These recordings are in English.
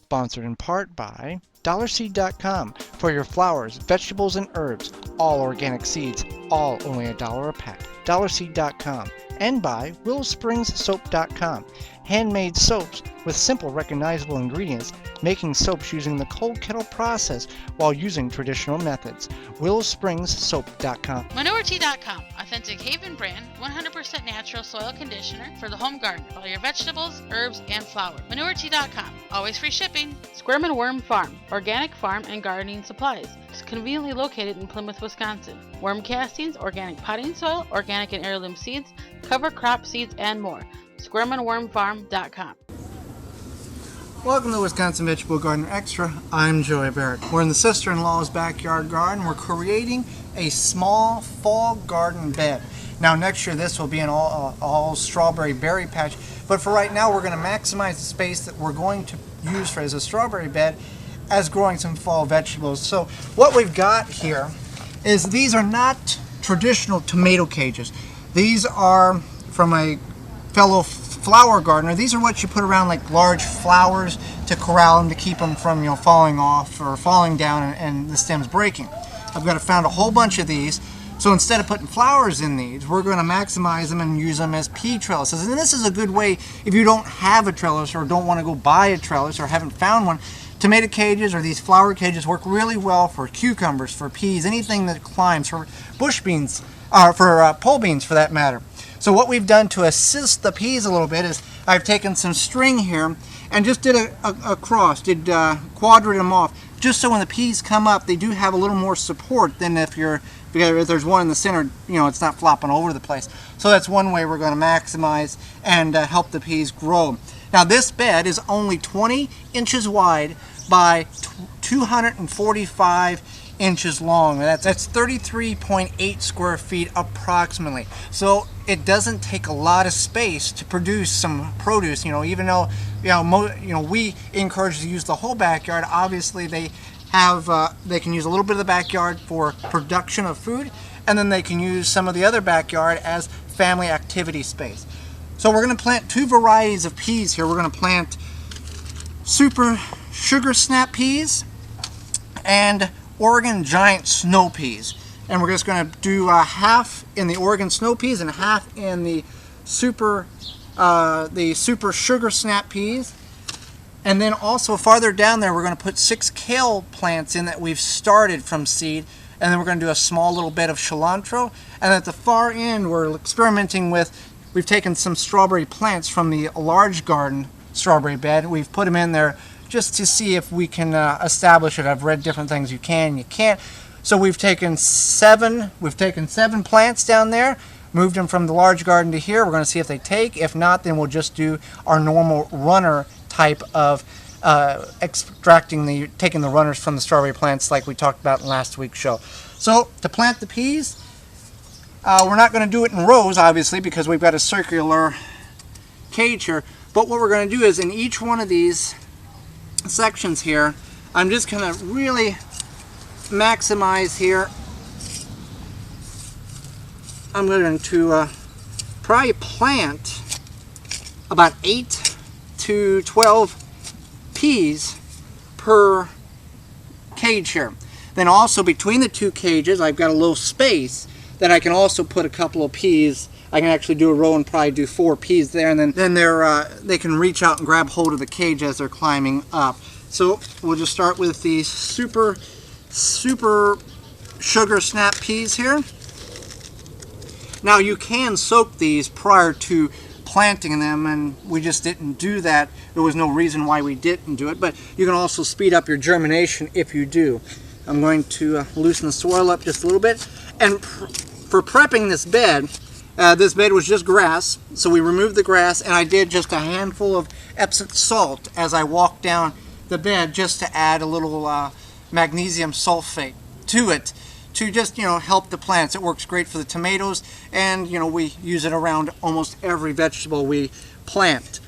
Sponsored in part by DollarSeed.com for your flowers, vegetables, and herbs. All organic seeds, all only $1 a pack. DollarSeed.com. And by WillowSpringsSoap.com. Handmade soaps with simple, recognizable ingredients, making soaps using the cold kettle process while using traditional methods. WillowSpringsSoap.com. ManureTea.com, authentic Haven brand, 100% natural soil conditioner for the home garden, all your vegetables, herbs, and flowers. ManureTea.com, always free shipping. Squirrelman Worm Farm, organic farm and gardening supplies. It's conveniently located in Plymouth, Wisconsin. Worm castings, organic potting soil, organic and heirloom seeds, cover crop seeds, and more. SquirrelmanWormFarm.com. Welcome to Wisconsin Vegetable Gardener Extra. I'm Joey Barrett. We're in the sister-in-law's backyard garden. We're creating a small fall garden bed. Now next year this will be an all strawberry berry patch, but for right now we're going to maximize the space that we're going to use for as a strawberry bed as growing some fall vegetables. So what we've got here is these are not traditional tomato cages. These are from a fellow flower gardener. These are what you put around like large flowers to corral them to keep them from falling off or falling down and the stems breaking. I've found a whole bunch of these. So instead of putting flowers in these, we're going to maximize them and use them as pea trellises. And this is a good way if you don't have a trellis or don't want to go buy a trellis or haven't found one. Tomato cages or these flower cages work really well for cucumbers, for peas, anything that climbs, for bush beans, for pole beans for that matter. So what we've done to assist the peas a little bit is I've taken some string here and just did a cross, quadrated them off, just so when the peas come up, they do have a little more support than if there's one in the center, it's not flopping over the place. So that's one way we're going to maximize and help the peas grow. Now this bed is only 20 inches wide by 245 inches long. That's 33.8 square feet approximately. So it doesn't take a lot of space to produce some produce. Even though we encourage to use the whole backyard. Obviously they can use a little bit of the backyard for production of food, and then they can use some of the other backyard as family activity space. So we're going to plant two varieties of peas here. We're going to plant super sugar snap peas and Oregon giant snow peas, and we're just going to do half in the Oregon snow peas and half in the super sugar snap peas. And then also farther down there we're going to put 6 kale plants in that we've started from seed, and then we're going to do a small little bed of cilantro. And at the far end we're experimenting with, we've taken some strawberry plants from the large garden strawberry bed. We've put them in there just to see if we can establish it. I've read different things you can, you can't. So we've taken seven plants down there, moved them from the large garden to here. We're going to see if they take. If not, then we'll just do our normal runner type of taking the runners from the strawberry plants like we talked about in last week's show. So to plant the peas, we're not going to do it in rows obviously because we've got a circular cage here, but what we're going to do is in each one of these sections here, I'm just going to really maximize here. I'm going to probably plant about 8 to 12 peas per cage here. Then also between the two cages I've got a little space that I can also put a couple of peas. I can actually do a row and probably do 4 peas there, and then they can reach out and grab hold of the cage as they're climbing up. So we'll just start with these super sugar snap peas here. Now you can soak these prior to planting them, and we just didn't do that. There was no reason why we didn't do it, but you can also speed up your germination if you do. I'm going to loosen the soil up just a little bit, and for prepping this bed was just grass, so we removed the grass, and I did just a handful of Epsom salt as I walked down the bed just to add a little magnesium sulfate to it to just help the plants. It works great for the tomatoes, and we use it around almost every vegetable we plant.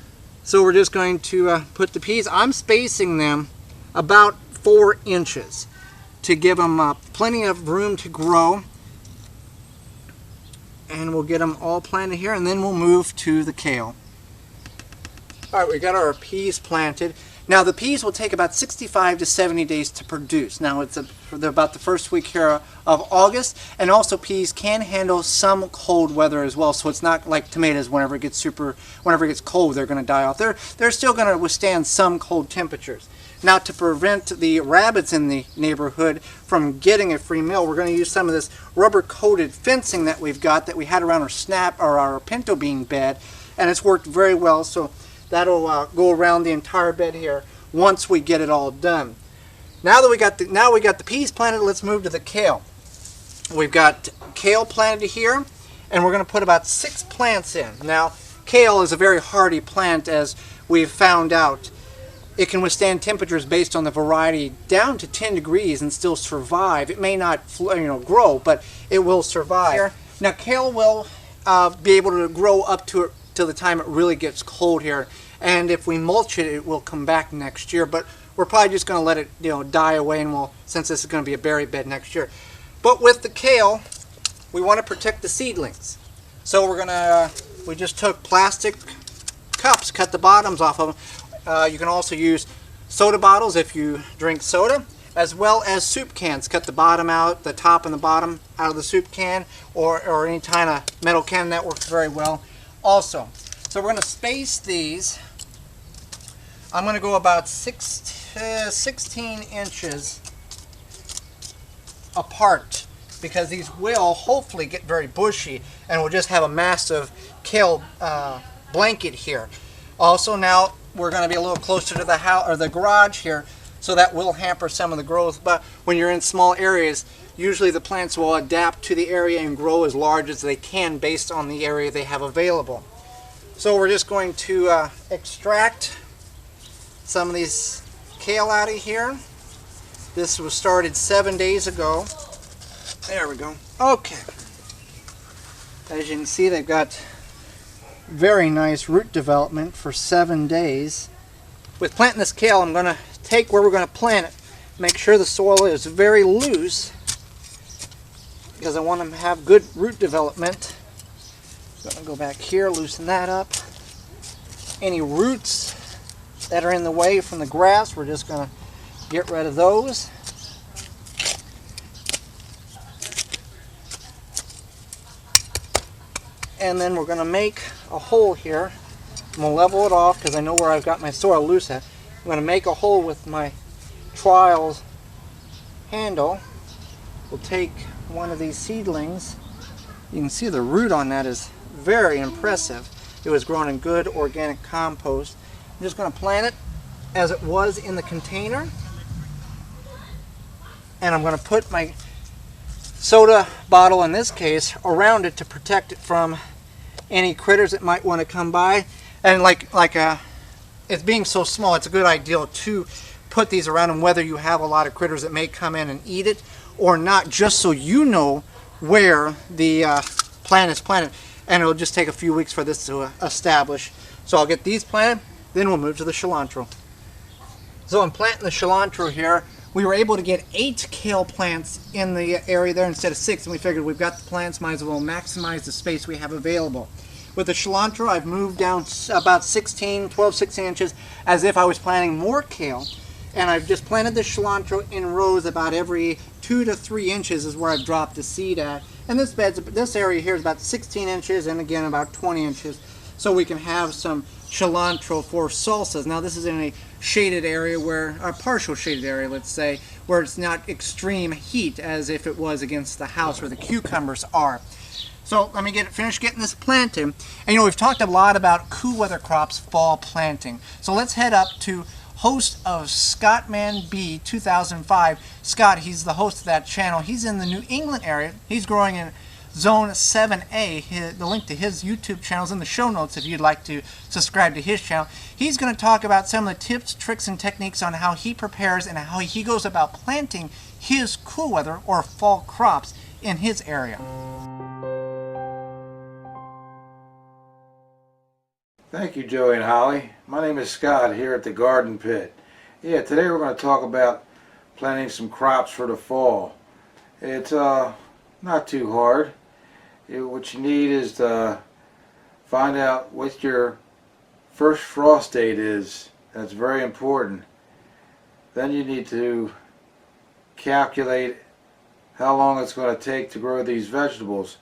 So we're just going to put the peas. I'm spacing them about 4 inches to give them plenty of room to grow. And we'll get them all planted here, and then we'll move to the kale. Alright, we got our peas planted. Now the peas will take about 65 to 70 days to produce. Now it's about the first week here of August, and also peas can handle some cold weather as well. So it's not like tomatoes. Whenever it gets cold, they're going to die off. They're still going to withstand some cold temperatures. Now, to prevent the rabbits in the neighborhood from getting a free meal, we're going to use some of this rubber-coated fencing that we've got that we had around our pinto bean bed, and it's worked very well. So that'll go around the entire bed here once we get it all done. Now we got the peas planted, let's move to the kale. We've got kale planted here, and we're going to put about 6 plants in. Now, kale is a very hardy plant, as we've found out. It can withstand temperatures based on the variety down to 10 degrees and still survive. It may not grow, but it will survive. Now, kale will be able to grow up to the time it really gets cold here, and if we mulch it, it will come back next year. But we're probably just going to let it die away, and since this is going to be a berry bed next year. But with the kale, we want to protect the seedlings. So we just took plastic cups, cut the bottoms off of them. You can also use soda bottles if you drink soda, as well as soup cans. Cut the bottom out, the top and the bottom out of the soup can, or any kind of metal can. That works very well also. So we're going to space these. I'm going to go about 16 inches apart, because these will hopefully get very bushy, and we'll just have a massive kale blanket here. Also, now we're going to be a little closer to the house or the garage here, so that will hamper some of the growth. But when you're in small areas, usually the plants will adapt to the area and grow as large as they can based on the area they have available. So we're just going to extract some of these kale out of here. This was started 7 days ago. There we go. Okay. As you can see, they've got very nice root development for 7 days. With planting this kale, I'm going to take where we're going to plant it, make sure the soil is very loose, because I want them to have good root development. So I'm going to go back here, loosen that up. Any roots that are in the way from the grass, we're just going to get rid of those. And then we're going to make a hole here. I'm going to level it off because I know where I've got my soil loose at. I'm going to make a hole with my trials handle. We'll take one of these seedlings. You can see the root on that is very impressive. It was grown in good organic compost. I'm just going to plant it as it was in the container. And I'm going to put my soda bottle, in this case, around it to protect it from any critters that might want to come by. And it's being so small, it's a good idea to put these around them, whether you have a lot of critters that may come in and eat it or not, just so you know where the plant is planted. And it'll just take a few weeks for this to establish. So I'll get these planted, then we'll move to the cilantro. So I'm planting the cilantro here. We were able to get 8 kale plants in the area there instead of 6, and we figured we've got the plants, might as well maximize the space we have available. With the cilantro, I've moved down about 16 inches as if I was planting more kale, and I've just planted the cilantro in rows about every 2 to 3 inches is where I've dropped the seed at. And this area here is about 16 inches, and again about 20 inches, so we can have some cilantro for salsas. Now this is in a shaded area, a partial shaded area, let's say, where it's not extreme heat as if it was against the house where the cucumbers are. So let me finish getting this planted. And we've talked a lot about cool weather crops fall planting. So let's head up to host of Scottmanb2005. Scott, he's the host of that channel. He's in the New England area. He's growing in Zone 7A. The link to his YouTube channel is in the show notes if you'd like to subscribe to his channel. He's going to talk about some of the tips, tricks, and techniques on how he prepares and how he goes about planting his cool weather or fall crops in his area. Thank you, Joey and Holly. My name is Scott here at the Garden Pit. Yeah, today we're going to talk about planting some crops for the fall. It's not too hard. What you need is to find out what your first frost date is That's very important. Then you need to calculate how long it's going to take to grow these vegetables.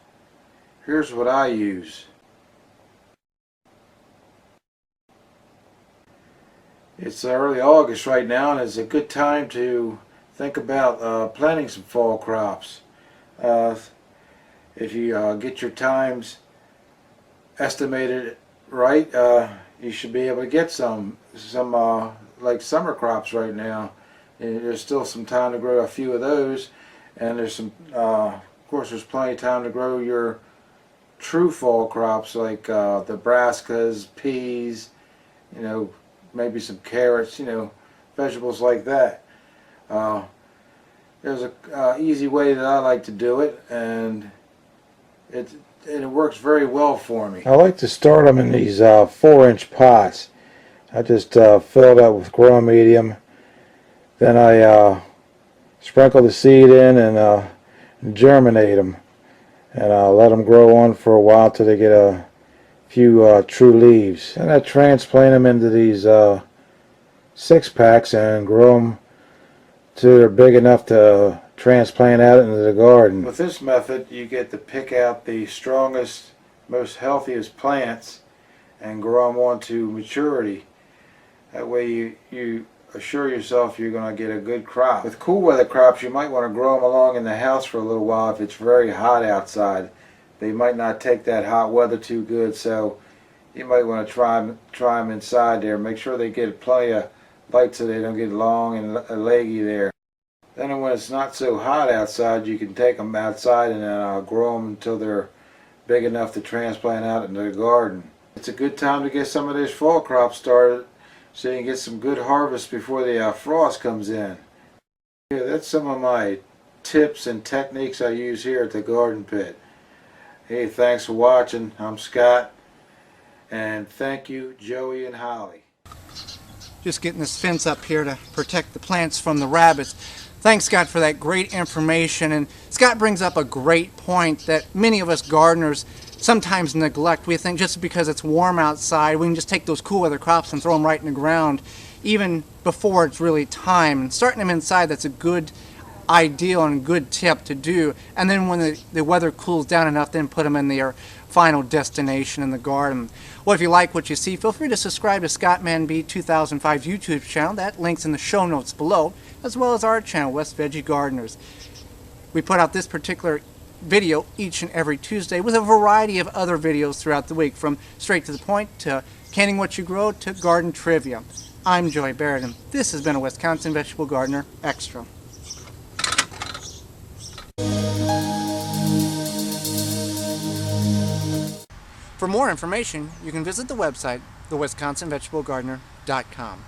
Here's what I use. It's early August right now, and it's a good time to think about planting some fall crops. If you get your times estimated right, you should be able to get some like summer crops right now. And there's still some time to grow a few of those, and there's some of course there's plenty of time to grow your true fall crops like the brassicas, peas, you know, maybe some carrots, you know, vegetables like that. There's a easy way that I like to do it, and it works very well for me. I like to start them in these 4-inch pots. I just fill it up with grow medium. Then I sprinkle the seed in and germinate them, and let them grow on for a while till they get a few true leaves. And I transplant them into these 6-packs and grow them till they're big enough to transplant out into the garden. With this method, you get to pick out the strongest, most healthiest plants and grow them on to maturity. That way you assure yourself you're going to get a good crop. With cool weather crops, you might want to grow them along in the house for a little while if it's very hot outside. They might not take that hot weather too good, so you might want to try them inside there. Make sure they get plenty of light so they don't get long and leggy there. Then when it's not so hot outside, you can take them outside and grow them until they're big enough to transplant out into the garden. It's a good time to get some of these fall crops started so you can get some good harvest before the frost comes in. Yeah, that's some of my tips and techniques I use here at the garden pit. Hey, thanks for watching. I'm Scott, and thank you, Joey and Holly. Just getting this fence up here to protect the plants from the rabbits. Thanks, Scott, for that great information. And Scott brings up a great point that many of us gardeners sometimes neglect. We think just because it's warm outside, we can just take those cool weather crops and throw them right in the ground, even before it's really time. And starting them inside, that's a good ideal and good tip to do. And then when the weather cools down enough, then put them in their final destination in the garden. Well, if you like what you see, feel free to subscribe to Scottmanb2005 YouTube channel. That link's in the show notes below, as well as our channel, West Veggie Gardeners. We put out this particular video each and every Tuesday with a variety of other videos throughout the week, from straight to the point to canning what you grow to garden trivia. I'm Joey Barrett, and this has been a Wisconsin Vegetable Gardener Extra. For more information, you can visit the website, thewisconsinvegetablegardener.com.